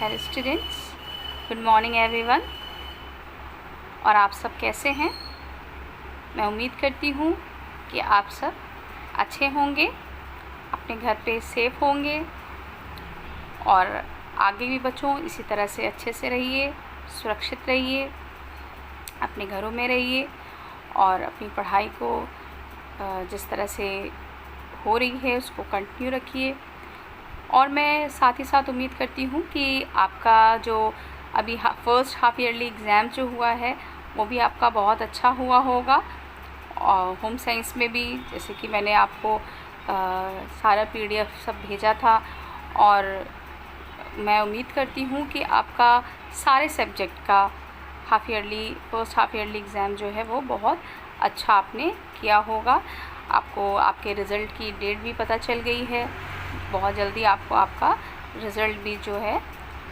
Hello students, good morning everyone. और आप सब कैसे हैं? मैं उम्मीद करती हूँ कि आप सब अच्छे होंगे, अपने घर पे सेफ होंगे और आगे भी बच्चों इसी तरह से अच्छे से रहिए, सुरक्षित रहिए, अपने घरों में रहिए और अपनी पढ़ाई को जिस तरह से हो रही है उसको कंटिन्यू रखिए। और मैं साथ ही साथ उम्मीद करती हूँ कि आपका जो अभी फर्स्ट हाफ ईयरली एग्ज़ाम जो हुआ है वो भी आपका बहुत अच्छा हुआ होगा। और होम साइंस में भी जैसे कि मैंने आपको सारा PDF सब भेजा था और मैं उम्मीद करती हूँ कि आपका सारे सब्जेक्ट का फर्स्ट हाफ ईयरली एग्ज़ाम जो है वो बहुत अच्छा आपने किया होगा। आपको आपके रिज़ल्ट की डेट भी पता चल गई है, बहुत जल्दी आपको आपका रिज़ल्ट भी जो है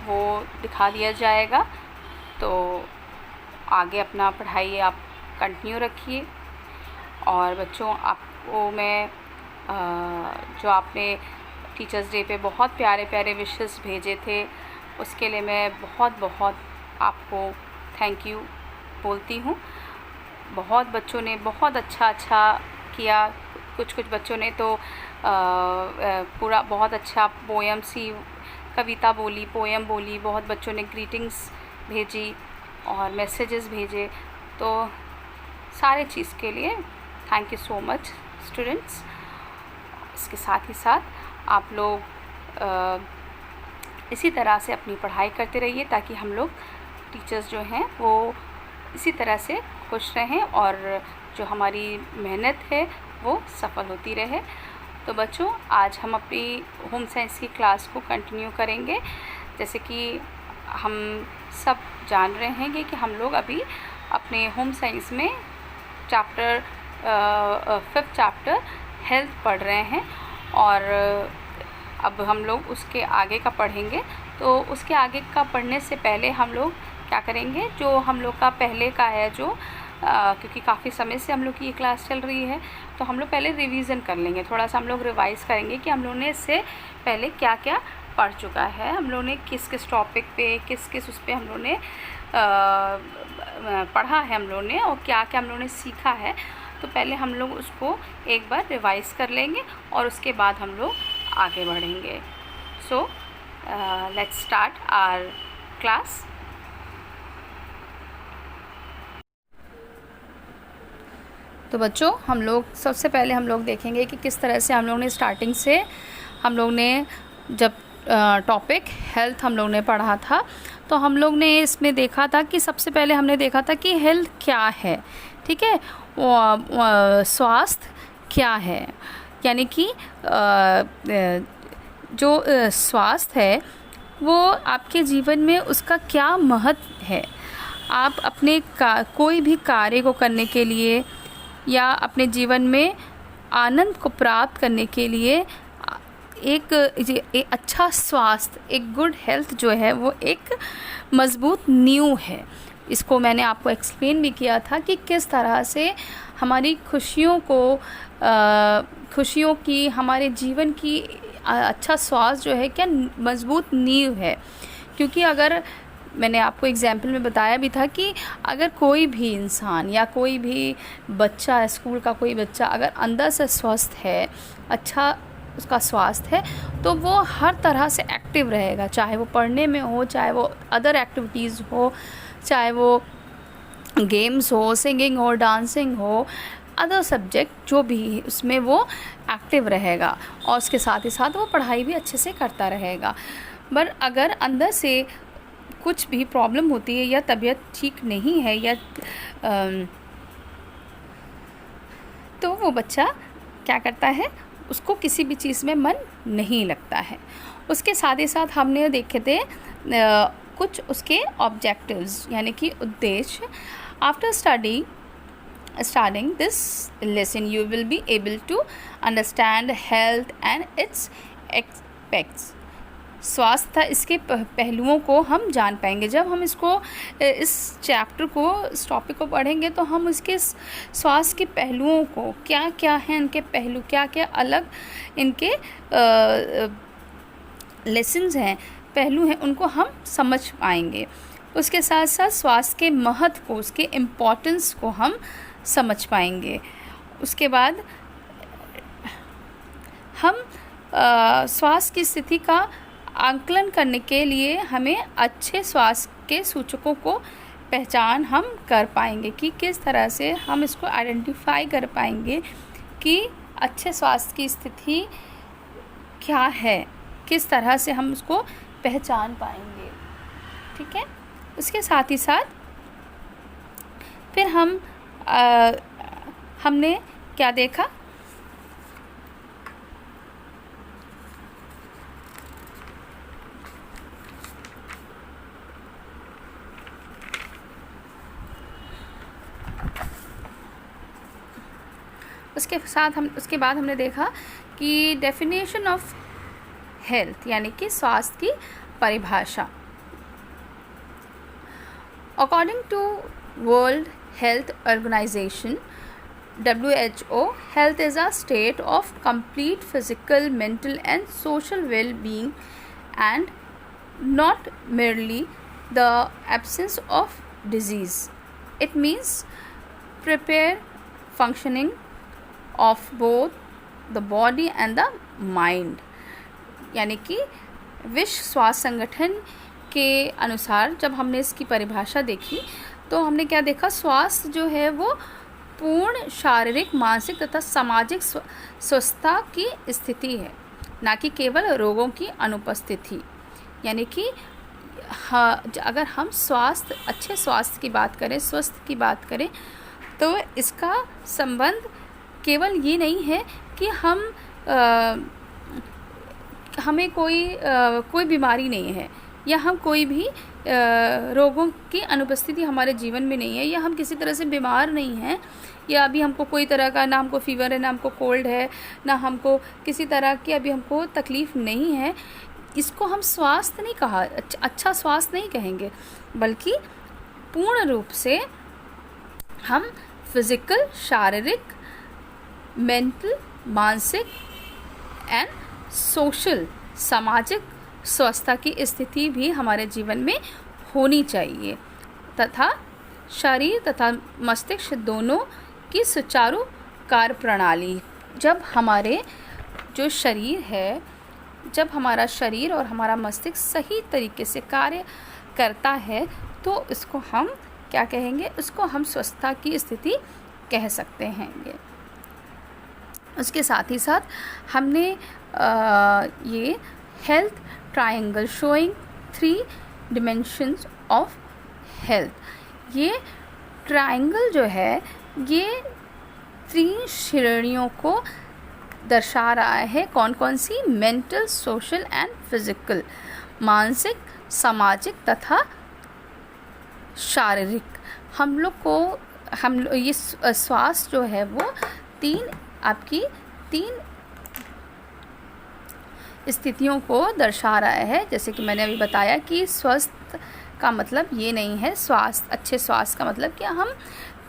वो दिखा दिया जाएगा। तो आगे अपना पढ़ाई आप कंटिन्यू रखिए। और बच्चों, आपको मैं जो आपने टीचर्स डे पे बहुत प्यारे प्यारे विशेस भेजे थे उसके लिए मैं बहुत बहुत आपको थैंक यू बोलती हूँ। बहुत बच्चों ने बहुत अच्छा किया। कुछ बच्चों ने तो पूरा बहुत अच्छा कविता बोली, पोएम बोली, बहुत बच्चों ने ग्रीटिंग्स भेजी और मैसेजेस भेजे। तो सारे चीज़ के लिए thank you so much students. इसके साथ ही साथ आप लोग इसी तरह से अपनी पढ़ाई करते रहिए ताकि हम लोग टीचर्स जो हैं वो इसी तरह से खुश रहें और जो हमारी मेहनत है वो सफल होती रहे। तो बच्चों, आज हम अपनी होम साइंस की क्लास को कंटिन्यू करेंगे। जैसे कि हम सब जान रहे हैं कि हम लोग अभी अपने होम साइंस में फिफ्थ चैप्टर हेल्थ पढ़ रहे हैं और अब हम लोग उसके आगे का पढ़ेंगे। तो उसके आगे का पढ़ने से पहले हम लोग क्या करेंगे, जो हम लोग का पहले का है क्योंकि काफ़ी समय से हम लोग की ये क्लास चल रही है तो हम लोग पहले रिवीजन कर लेंगे, थोड़ा सा हम लोग रिवाइज़ करेंगे कि हम लोगों ने इससे पहले क्या क्या पढ़ चुका है, हम लोगों ने किस किस टॉपिक पे किस उस पे हम लोगों ने पढ़ा है हम लोगों ने और क्या क्या हम लोगों ने सीखा है। तो पहले हम लोग उसको एक बार रिवाइज़ कर लेंगे और उसके बाद हम लोग आगे बढ़ेंगे। So let's start our class. तो बच्चों, हम लोग सबसे पहले हम लोग देखेंगे कि किस तरह से हम लोग ने स्टार्टिंग से हम लोग ने जब टॉपिक हेल्थ हम लोग ने पढ़ा था तो हम लोग ने इसमें देखा था कि सबसे पहले हमने देखा था कि हेल्थ क्या है, ठीक है, स्वास्थ्य क्या है, यानी कि जो स्वास्थ्य है वो आपके जीवन में उसका क्या महत्व है। आप अपने कोई भी कार्य को करने के लिए या अपने जीवन में आनंद को प्राप्त करने के लिए एक अच्छा स्वास्थ्य, एक गुड हेल्थ जो है वो एक मज़बूत नींव है। इसको मैंने आपको एक्सप्लेन भी किया था कि किस तरह से हमारी खुशियों की हमारे जीवन की अच्छा स्वास्थ्य जो है क्या मज़बूत नींव है। क्योंकि अगर मैंने आपको एग्जाम्पल में बताया भी था कि अगर कोई भी इंसान या कोई भी बच्चा, स्कूल का कोई बच्चा अगर अंदर से स्वस्थ है, अच्छा उसका स्वास्थ्य है, तो वो हर तरह से एक्टिव रहेगा, चाहे वो पढ़ने में हो, चाहे वो अदर एक्टिविटीज़ हो, चाहे वो गेम्स हो, सिंगिंग हो, डांसिंग हो, अदर सब्जेक्ट जो भी उसमें वो एक्टिव रहेगा और उसके साथ ही साथ वो पढ़ाई भी अच्छे से करता रहेगा। पर अगर अंदर से कुछ भी प्रॉब्लम होती है या तबीयत ठीक नहीं है या तो वो बच्चा क्या करता है, उसको किसी भी चीज़ में मन नहीं लगता है। उसके साथ ही साथ हमने देखे थे कुछ उसके ऑब्जेक्टिव्स यानी कि उद्देश्य। After studying this lesson you will be able to understand health and its aspects। स्वास्थ्य इसके पहलुओं को हम जान पाएंगे। जब हम इस टॉपिक को पढ़ेंगे तो हम इसके स्वास्थ्य के पहलुओं को, क्या क्या हैं इनके पहलू, क्या क्या अलग इनके लेसन्स हैं, पहलू हैं, उनको हम समझ पाएंगे। उसके साथ साथ स्वास्थ्य के महत्व को, उसके इम्पोर्टेंस को हम समझ पाएंगे। उसके बाद हम स्वास्थ्य की स्थिति का आकलन करने के लिए हमें अच्छे स्वास्थ्य के सूचकों को पहचान हम कर पाएंगे कि किस तरह से हम इसको आइडेंटिफाई कर पाएंगे कि अच्छे स्वास्थ्य की स्थिति क्या है, किस तरह से हम उसको पहचान पाएंगे। ठीक है। उसके साथ ही साथ फिर हमने क्या देखा, उसके बाद हमने देखा कि डेफिनेशन ऑफ हेल्थ यानी कि स्वास्थ्य की परिभाषा। According to World Health Organization WHO, health is a state of complete physical, mental and social well-being and not merely the absence of disease. It means prepare functioning of both the body and the mind. यानी कि विश्व स्वास्थ्य संगठन के अनुसार जब हमने इसकी परिभाषा देखी तो हमने क्या देखा, स्वास्थ्य जो है वो पूर्ण शारीरिक, मानसिक तथा सामाजिक स्वस्थता की स्थिति है, ना कि केवल रोगों की अनुपस्थिति। यानी कि अगर हम अच्छे स्वास्थ्य की बात करें, स्वस्थ की बात करें, तो इसका संबंध केवल ये नहीं है कि हमें कोई बीमारी नहीं है या हम कोई भी रोगों की अनुपस्थिति हमारे जीवन में नहीं है, या हम किसी तरह से बीमार नहीं हैं, या अभी हमको कोई तरह का, ना हमको फीवर है, ना हमको कोल्ड है, ना हमको किसी तरह की अभी हमको तकलीफ़ नहीं है, इसको हम स्वास्थ्य नहीं कहा, अच्छा स्वास्थ्य नहीं कहेंगे, बल्कि पूर्ण रूप से हम फिज़िकल, शारीरिक, मेंटल, मानसिक एंड सोशल, सामाजिक स्वस्थता की स्थिति भी हमारे जीवन में होनी चाहिए, तथा शरीर तथा मस्तिष्क दोनों की सुचारू कार्य प्रणाली। जब हमारे जो शरीर है, जब हमारा शरीर और हमारा मस्तिष्क सही तरीके से कार्य करता है तो इसको हम क्या कहेंगे, उसको हम स्वस्थता की स्थिति कह सकते हैं। उसके साथ ही साथ हमने ये health triangle showing 3 dimensions of health, ये ट्रायंगल जो है ये 3 श्रेणियों को दर्शा रहा है। कौन कौन सी? मेंटल, सोशल एंड फिजिकल, मानसिक, सामाजिक तथा शारीरिक। ये स्वास्थ्य जो है वो 3 स्थितियों को दर्शा रहा है। जैसे कि मैंने अभी बताया कि स्वस्थ का मतलब ये नहीं है, अच्छे स्वास्थ्य का मतलब कि हम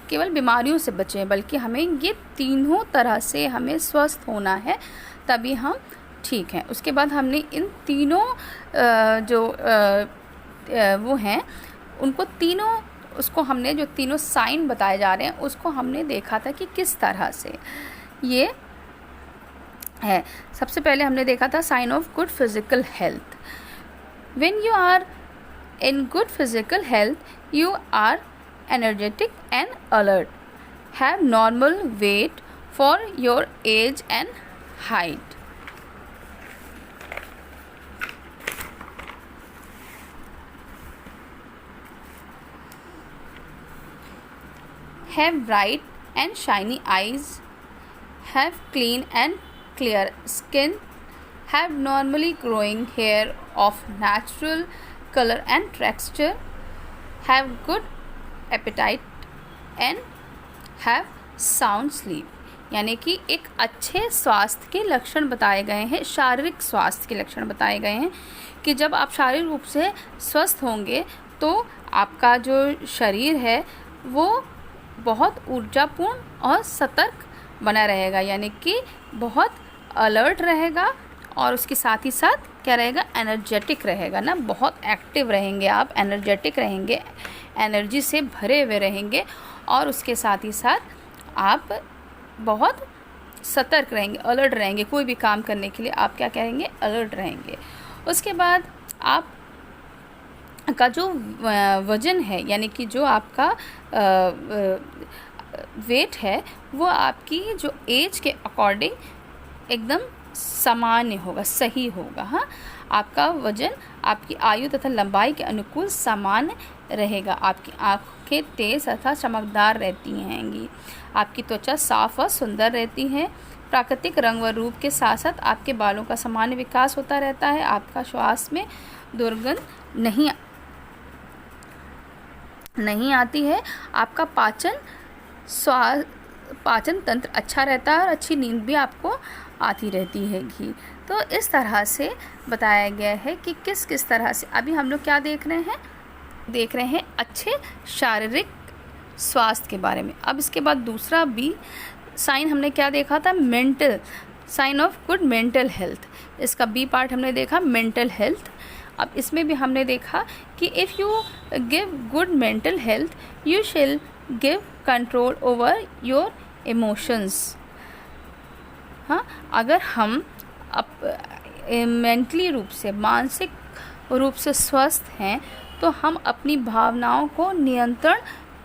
केवल बीमारियों से बचें, बल्कि हमें ये तीनों तरह से हमें स्वस्थ होना है, तभी हम ठीक हैं। उसके बाद हमने इन तीनों वो हैं उनको उसको हमने जो तीनों साइन बताए जा रहे हैं उसको हमने देखा था कि किस तरह से ये है। सबसे पहले हमने देखा था sign of good physical health. When you are in good physical health you are energetic and alert, have normal weight for your age and height, have bright and shiny eyes, have clean and clear skin, have normally growing hair of natural color and texture, have good appetite and have sound sleep. यानी कि एक अच्छे स्वास्थ्य के लक्षण बताए गए हैं, शारीरिक स्वास्थ्य के लक्षण बताए गए हैं कि जब आप शारीरिक रूप से स्वस्थ होंगे तो आपका जो शरीर है वो बहुत ऊर्जापूर्ण और सतर्क बना रहेगा, यानी कि बहुत अलर्ट रहेगा, और उसके साथ ही साथ क्या रहेगा, एनर्जेटिक रहेगा ना, बहुत एक्टिव रहेंगे आप, एनर्जेटिक रहेंगे, एनर्जी से भरे हुए रहेंगे, और उसके साथ ही साथ आप बहुत सतर्क रहेंगे, अलर्ट रहेंगे, कोई भी काम करने के लिए आप क्या करेंगे, अलर्ट रहेंगे। उसके बाद आप का जो वज़न है, यानी कि जो आपका वेट है, वो आपकी जो एज के अकॉर्डिंग एकदम सामान्य होगा, सही होगा। हाँ, आपका वज़न आपकी आयु तथा लंबाई के अनुकूल सामान्य रहेगा। आपकी आँखें तेज़ तथा चमकदार रहती हैंगी। आपकी त्वचा साफ और सुंदर रहती है। प्राकृतिक रंग व रूप के साथ साथ आपके बालों का सामान्य विकास होता रहता है। आपका श्वास में दुर्गंध नहीं आती है। आपका पाचन तंत्र अच्छा रहता है और अच्छी नींद भी आपको आती रहती हैगी। तो इस तरह से बताया गया है कि किस किस तरह से अभी हम लोग क्या देख रहे हैं अच्छे शारीरिक स्वास्थ्य के बारे में। अब इसके बाद दूसरा बी साइन हमने क्या देखा था, mental sign of good mental health. इसका बी पार्ट हमने देखा मेंटल हेल्थ। अब इसमें भी हमने देखा कि if you give good mental health you shall give control over your emotions. हाँ, अगर हम मेंटली रूप से, मानसिक रूप से स्वस्थ हैं तो हम अपनी भावनाओं को नियंत्रण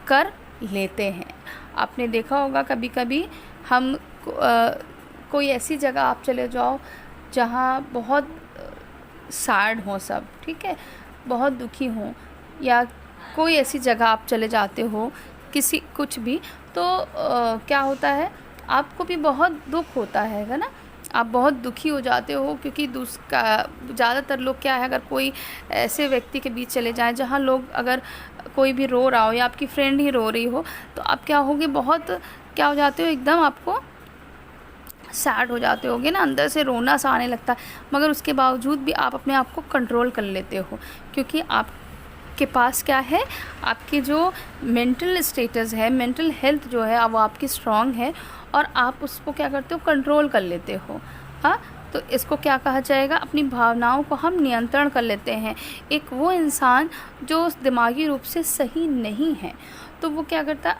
कर लेते हैं। आपने देखा होगा कभी कभी हम कोई ऐसी जगह आप चले जाओ जहाँ बहुत सैड हो सब, ठीक है, बहुत दुखी हो, या कोई ऐसी जगह आप चले जाते हो कुछ भी, तो क्या होता है, आपको भी बहुत दुख होता है ना, आप बहुत दुखी हो जाते हो। क्योंकि ज़्यादातर लोग क्या है, अगर कोई ऐसे व्यक्ति के बीच चले जाएं जहाँ लोग, अगर कोई भी रो रहा हो या आपकी फ्रेंड ही रो रही हो, तो आप क्या होगे, बहुत क्या हो जाते हो, एकदम आपको सैड हो जाते होगे ना, अंदर से रोना सा आने लगता है। मगर उसके बावजूद भी आप अपने आप को कंट्रोल कर लेते हो, क्योंकि आपके पास क्या है, आपकी जो मेंटल स्टेटस है, मेंटल हेल्थ जो है वो आपकी स्ट्रॉन्ग है, और आप उसको क्या करते हो, कंट्रोल कर लेते हो। हाँ, तो इसको क्या कहा जाएगा, अपनी भावनाओं को हम नियंत्रण कर लेते हैं। एक वो इंसान जो दिमागी रूप से सही नहीं है, तो वो क्या करता है,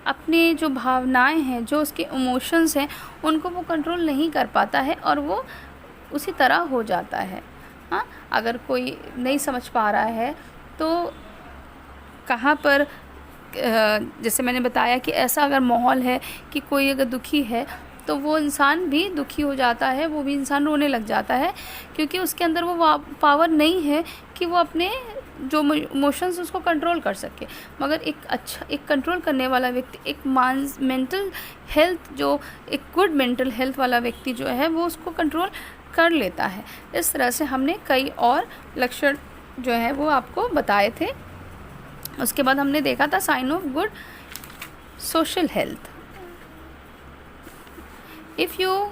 अपने जो भावनाएं हैं, जो उसके इमोशंस हैं, उनको वो कंट्रोल नहीं कर पाता है और वो उसी तरह हो जाता है। हाँ, अगर कोई नहीं समझ पा रहा है तो कहाँ पर, जैसे मैंने बताया कि ऐसा अगर माहौल है कि कोई अगर दुखी है तो वो इंसान भी दुखी हो जाता है, वो भी इंसान रोने लग जाता है, क्योंकि उसके अंदर वो पावर नहीं है कि वो अपने जो इमोशंस उसको कंट्रोल कर सके। मगर एक कंट्रोल करने वाला व्यक्ति, एक मेंटल हेल्थ, जो एक गुड मेंटल हेल्थ वाला व्यक्ति जो है, वो उसको कंट्रोल कर लेता है। इस तरह से हमने कई और लक्षण जो है वो आपको बताए थे। उसके बाद हमने देखा था sign of good social health. If you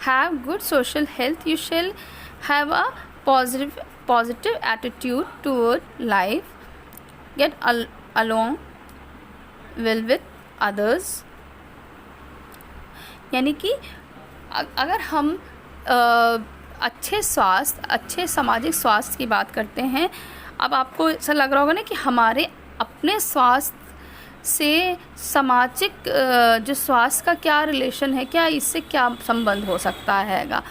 have good social health, you shall have a positive attitude toward life, get along well with others। यानी कि अगर हम अच्छे स्वास्थ्य, अच्छे सामाजिक स्वास्थ्य की बात करते हैं, अब आपको ऐसा लग रहा होगा ना कि हमारे अपने स्वास्थ्य से सामाजिक जो स्वास्थ्य का क्या रिलेशन है, क्या इससे क्या संबंध हो सकता है ना।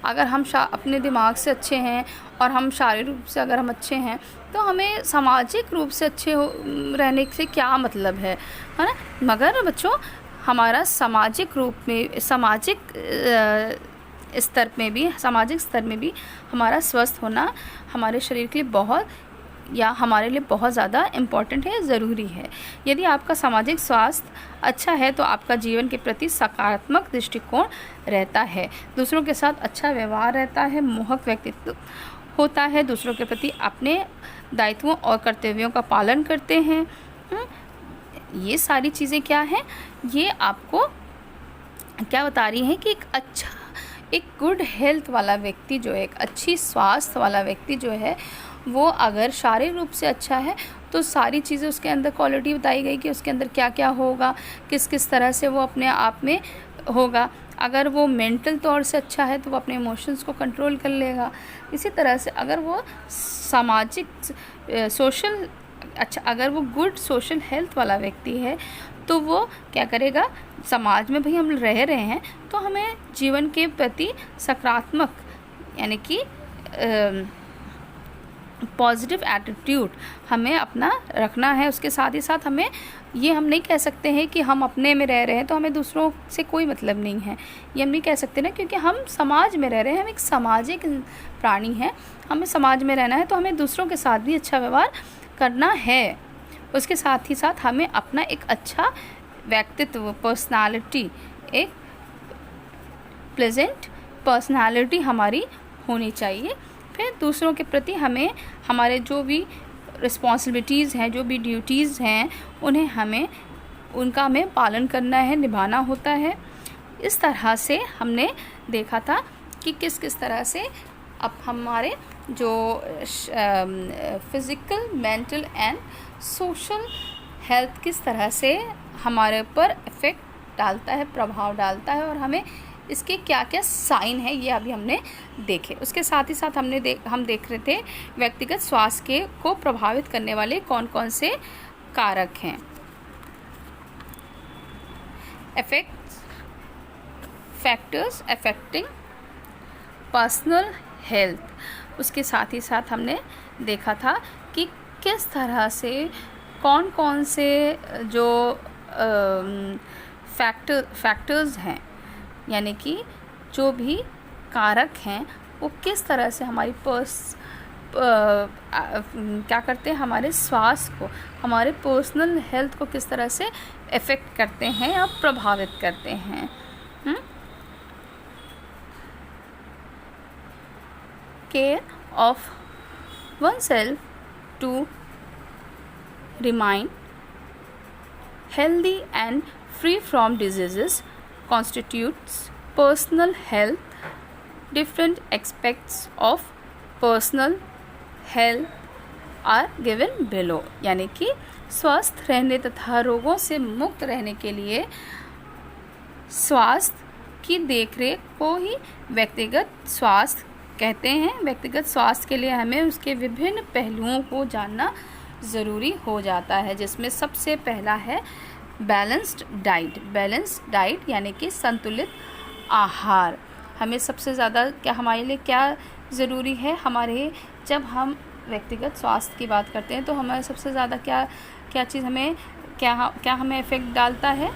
अगर हम अपने दिमाग से अच्छे हैं और हम शारीरिक रूप से अगर हम अच्छे हैं, तो हमें सामाजिक रूप से अच्छे रहने से क्या मतलब है ना। मगर बच्चों, हमारा सामाजिक रूप में, सामाजिक स्तर में भी हमारा स्वस्थ होना हमारे शरीर के लिए हमारे लिए बहुत ज़्यादा इम्पॉर्टेंट है, ज़रूरी है। यदि आपका सामाजिक स्वास्थ्य अच्छा है तो आपका जीवन के प्रति सकारात्मक दृष्टिकोण रहता है, दूसरों के साथ अच्छा व्यवहार रहता है, मोहक व्यक्तित्व होता है, दूसरों के प्रति अपने दायित्वों और कर्तव्यों का पालन करते हैं। ये सारी चीज़ें क्या हैं, ये आपको क्या बता रही हैं कि एक गुड हेल्थ वाला व्यक्ति जो है, एक अच्छी स्वास्थ्य वाला व्यक्ति जो है, वो अगर शारीरिक रूप से अच्छा है तो सारी चीज़ें उसके अंदर क्वालिटी बताई गई कि उसके अंदर क्या क्या होगा, किस किस तरह से वो अपने आप में होगा। अगर वो मेंटल तौर से अच्छा है तो वो अपने इमोशंस को कंट्रोल कर लेगा। इसी तरह से अगर वो सामाजिक सोशल अच्छा अगर वो गुड सोशल हेल्थ वाला व्यक्ति है तो वो क्या करेगा, समाज में भाई हम रह रहे हैं तो हमें जीवन के प्रति सकारात्मक यानी कि पॉजिटिव एटीट्यूड हमें अपना रखना है। उसके साथ ही साथ हमें ये हम नहीं कह सकते हैं कि हम अपने में रह रहे हैं तो हमें दूसरों से कोई मतलब नहीं है, ये हम नहीं कह सकते ना, क्योंकि हम समाज में रह रहे हैं, हम एक सामाजिक प्राणी हैं, हमें समाज में रहना है तो हमें दूसरों के साथ भी अच्छा व्यवहार करना है। उसके साथ ही साथ हमें अपना एक अच्छा व्यक्तित्व, पर्सनालिटी, एक प्लेजेंट पर्सनालिटी हमारी होनी चाहिए। फिर दूसरों के प्रति हमें हमारे जो भी रिस्पॉन्सिबिलिटीज़ हैं, जो भी ड्यूटीज़ हैं, उनका हमें पालन करना है, निभाना होता है। इस तरह से हमने देखा था कि किस किस तरह से अब हमारे जो physical, mental and social health किस तरह से हमारे ऊपर इफ़ेक्ट डालता है, प्रभाव डालता है, और हमें इसके क्या क्या साइन है ये अभी हमने देखे। उसके साथ ही साथ हम देख रहे थे व्यक्तिगत स्वास्थ्य को प्रभावित करने वाले कौन कौन से कारक हैं। Factors affecting personal health. उसके साथ ही साथ हमने देखा था कि किस तरह से कौन कौन से जो फैक्टर्स हैं, यानी कि जो भी कारक हैं वो किस तरह से हमारी क्या करते हैं, हमारे स्वास्थ्य को, हमारे पर्सनल हेल्थ को किस तरह से इफ़ेक्ट करते हैं या प्रभावित करते हैं। Care of oneself to remain healthy and free from diseases constitutes personal health. Different aspects of personal health are given below। यानी कि स्वस्थ रहने तथा रोगों से मुक्त रहने के लिए स्वास्थ्य की देखरेख को ही व्यक्तिगत स्वास्थ्य कहते हैं। व्यक्तिगत स्वास्थ्य के लिए हमें उसके विभिन्न पहलुओं को जानना ज़रूरी हो जाता है, जिसमें सबसे पहला है बैलेंस्ड डाइट। बैलेंस्ड डाइट यानी कि संतुलित आहार। हमें सबसे ज़्यादा हमारे लिए क्या ज़रूरी है, हमारे जब हम व्यक्तिगत स्वास्थ्य की बात करते हैं तो हमारे सबसे ज़्यादा क्या चीज़ हमें क्या हमें इफ़ेक्ट डालता है,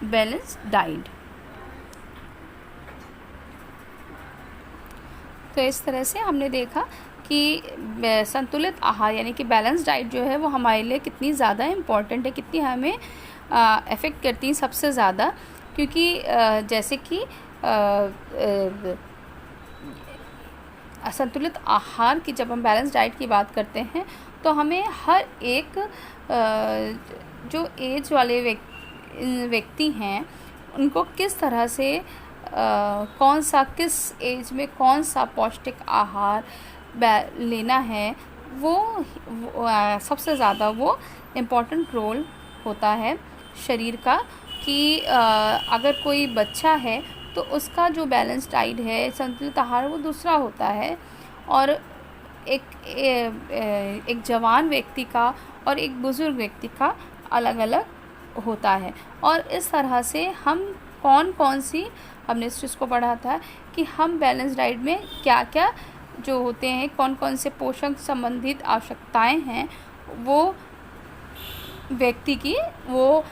बैलेंस्ड डाइट। तो इस तरह से हमने देखा कि संतुलित आहार यानी कि बैलेंस डाइट जो है वो हमारे लिए कितनी ज़्यादा इम्पॉर्टेंट है, कितनी हमें इफ़ेक्ट करती है सबसे ज़्यादा। क्योंकि जैसे कि संतुलित आहार की जब हम बैलेंस डाइट की बात करते हैं तो हमें हर एक जो एज वाले व्यक्ति हैं उनको किस तरह से किस एज में कौन सा पौष्टिक आहार लेना है, वो सबसे ज़्यादा वो इम्पॉर्टेंट रोल होता है शरीर का। कि अगर कोई बच्चा है तो उसका जो बैलेंस डाइट है, संतुलित आहार, वो दूसरा होता है, और एक जवान व्यक्ति का और एक बुज़ुर्ग व्यक्ति का अलग अलग होता है। और इस तरह से हम कौन सी हमने इस चीज़ को पढ़ा था कि हम बैलेंस डाइट में क्या क्या जो होते हैं, कौन कौन से पोषण संबंधित आवश्यकताएं हैं वो व्यक्ति की, वो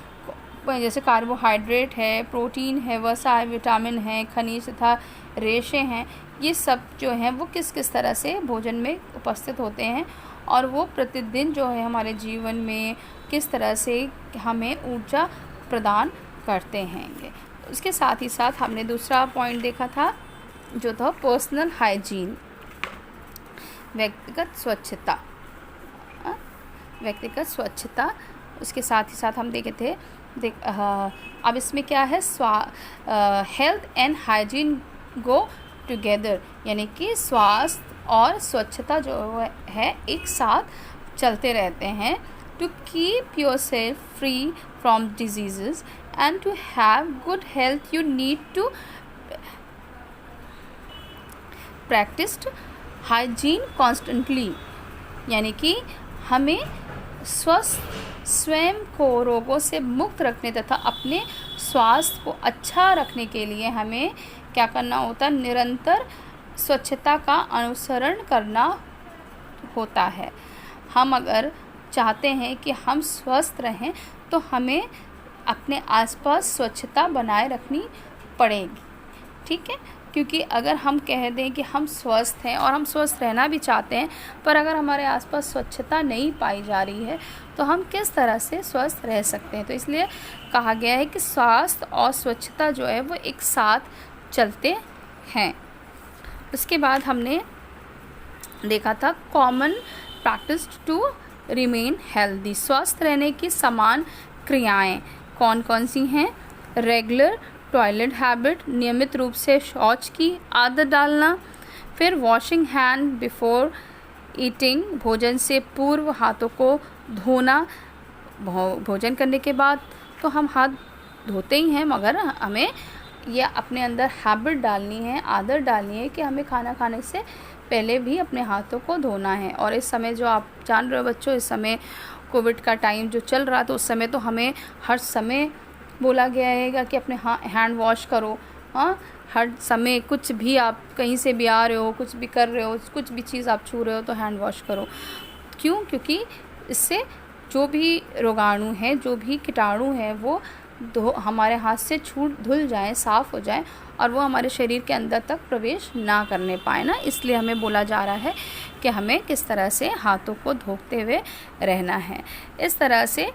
जैसे कार्बोहाइड्रेट है, प्रोटीन है, वसा है, विटामिन है, खनिज तथा रेशे हैं, ये सब जो हैं वो किस किस तरह से भोजन में उपस्थित होते हैं और वो प्रतिदिन जो है हमारे जीवन में किस तरह से हमें ऊर्जा प्रदान करते हैं। उसके साथ ही साथ हमने दूसरा पॉइंट देखा था जो था पर्सनल हाइजीन, व्यक्तिगत स्वच्छता। व्यक्तिगत स्वच्छता उसके साथ ही साथ हम देखे थे अब इसमें क्या है, health and hygiene go together, यानी कि स्वास्थ्य और स्वच्छता जो है एक साथ चलते रहते हैं। To keep yourself free from disease and to have good health you need to practice hygiene constantly। यानी कि हमें स्वस्थ स्वयं को रोगों से मुक्त रखने तथा अपने स्वास्थ्य को अच्छा रखने के लिए हमें क्या करना होता है, निरंतर स्वच्छता का अनुसरण करना होता है। हम अगर चाहते हैं कि हम स्वस्थ रहें तो हमें अपने आसपास स्वच्छता बनाए रखनी पड़ेगी, ठीक है। क्योंकि अगर हम कह दें कि हम स्वस्थ हैं और हम स्वस्थ रहना भी चाहते हैं, पर अगर हमारे आसपास स्वच्छता नहीं पाई जा रही है तो हम किस तरह से स्वस्थ रह सकते हैं। तो इसलिए कहा गया है कि स्वास्थ्य और स्वच्छता जो है वो एक साथ चलते हैं। उसके बाद हमने देखा था common practice to remain healthy. स्वस्थ रहने की समान क्रियाएं कौन कौन सी हैं? रेगुलर टॉयलेट हैबिट, नियमित रूप से शौच की आदत डालना। फिर वॉशिंग हैंड बिफोर ईटिंग, भोजन से पूर्व हाथों को धोना। भोजन करने के बाद तो हम हाथ धोते ही हैं, मगर हमें यह अपने अंदर हैबिट डालनी है, आदत डालनी है कि हमें खाना खाने से पहले भी अपने हाथों को धोना है। और इस समय जो आप जान रहे हो बच्चों, इस समय कोविड का टाइम जो चल रहा था, उस समय तो हमें हर समय बोला गया है कि अपने हैंड वॉश करो। हाँ, हर समय कुछ भी आप कहीं से भी आ रहे हो, कुछ भी कर रहे हो, कुछ भी चीज़ आप छू रहे हो तो हैंड वॉश करो। क्यों? क्योंकि इससे जो भी रोगाणु है, जो भी कीटाणु है, वो हमारे हाथ से धुल जाएं, साफ़ हो जाएं और वो हमारे शरीर के अंदर तक प्रवेश ना करने पाए ना। इसलिए हमें बोला जा रहा है कि हमें किस तरह से हाथों को धोते हुए रहना है। इस तरह से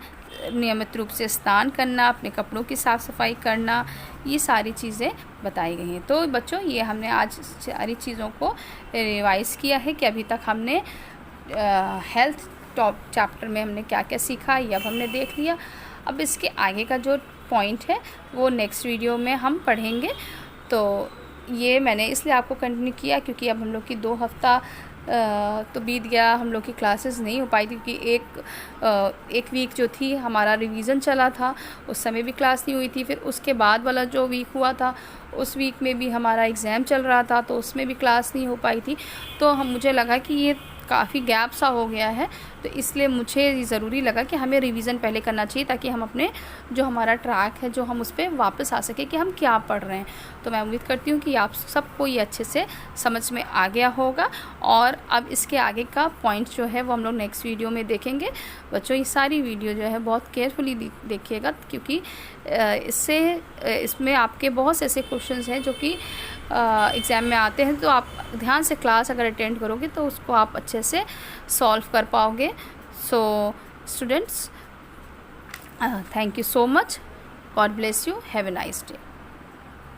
नियमित रूप से स्नान करना, अपने कपड़ों की साफ़ सफाई करना, ये सारी चीज़ें बताई गई हैं। तो बच्चों, ये हमने आज सारी चीज़ों को रिवाइज़ किया है कि अभी तक हमने हेल्थ टॉप चैप्टर में हमने क्या क्या सीखा, ये अब हमने देख लिया। अब इसके आगे का जो पॉइंट है वो नेक्स्ट वीडियो में हम पढ़ेंगे। तो ये मैंने इसलिए आपको कंटिन्यू किया क्योंकि अब हम लोग की 2 हफ्ता तो बीत गया, हम लोग की क्लासेस नहीं हो पाई थी क्योंकि एक वीक जो थी हमारा रिवीज़न चला था, उस समय भी क्लास नहीं हुई थी। फिर उसके बाद वाला जो वीक हुआ था, उस वीक में भी हमारा एग्ज़ाम चल रहा था, तो उसमें भी क्लास नहीं हो पाई थी। तो मुझे लगा कि ये काफ़ी गैप सा हो गया है, तो इसलिए मुझे ज़रूरी लगा कि हमें रिवीज़न पहले करना चाहिए ताकि हम अपने जो हमारा ट्रैक है, जो हम उस पर वापस आ सकें कि हम क्या पढ़ रहे हैं। तो मैं उम्मीद करती हूँ कि आप सबको ये अच्छे से समझ में आ गया होगा। और अब इसके आगे का पॉइंट जो है वो हम लोग नेक्स्ट वीडियो में देखेंगे। बच्चों, ये सारी वीडियो जो है बहुत केयरफुली देखिएगा क्योंकि इसमें आपके बहुत से ऐसे क्वेश्चंस हैं जो कि एग्ज़ाम में आते हैं। तो आप ध्यान से क्लास अगर अटेंड करोगे तो उसको आप अच्छे से सॉल्व कर पाओगे। So students, thank you so much. God bless you. Have a nice day.